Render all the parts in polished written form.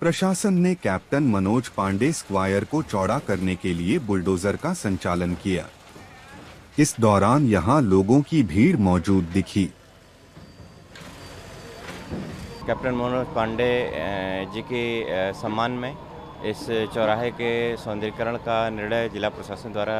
प्रशासन ने captain Manoj Pandey square को चौड़ा करने के लिए बुलडोजर का संचालन किया। इस दौरान यहां लोगों की भीड़ मौजूद दिखी। कैप्टन मनोज पांडे जी के सम्मान में इस चौराहे के सौंदर्यीकरण का निर्णय जिला प्रशासन द्वारा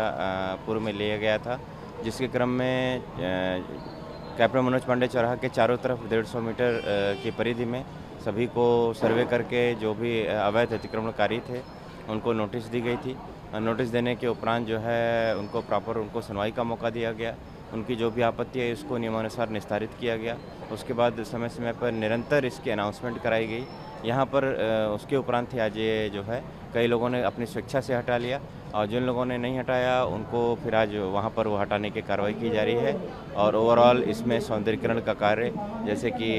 पूर्व में लिया गया था, जिसके क्रम में कैप्टन मनोज पांडे चौराहे के चारों तरफ 150 मीटर की परिधि में सभी को सर्वे करके जो भी अवैध अतिक्रमणकारी थे उनको नोटिस दी गई थी। नोटिस देने के उपरांत जो है उनको सुनवाई का मौका दिया गया। उनकी जो भी आपत्ति है उसको नियमानुसार निस्तारित किया गया। उसके बाद समय समय पर निरंतर इसकी अनाउंसमेंट कराई गई। यहाँ पर उसके उपरांत ही आज ये जो है कई लोगों ने अपनी स्वेच्छा से हटा लिया और जिन लोगों ने नहीं हटाया उनको फिर आज वहाँ पर वो हटाने की कार्रवाई की जा रही है। और ओवरऑल इसमें सौंदर्यीकरण का कार्य जैसे कि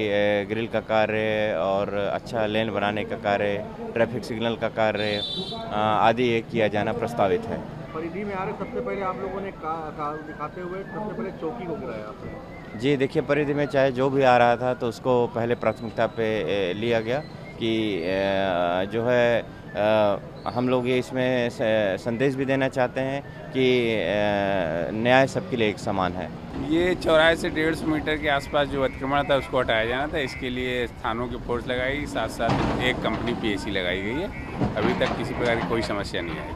ग्रिल का कार्य और अच्छा लेन बनाने का कार्य, ट्रैफिक सिग्नल का कार्य आदि किया जाना प्रस्तावित है। परिधि में आ रहे सबसे पहले आप लोगों ने दिखाते हुए सबसे पहले चौकी को गिराया आपने? जी देखिए, परिधि में चाहे जो भी आ रहा था तो उसको पहले प्राथमिकता पे लिया गया कि जो है हम लोग ये इसमें संदेश भी देना चाहते हैं कि न्याय सबके लिए एक समान है। ये चौराहे से 150 मीटर के आसपास जो अतिक्रमण था उसको हटाया जाना था। इसके लिए थानों की फोर्स लगाई, साथ साथ एक कंपनी पीएसी लगाई गई है। अभी तक किसी प्रकार की कोई समस्या नहीं आई।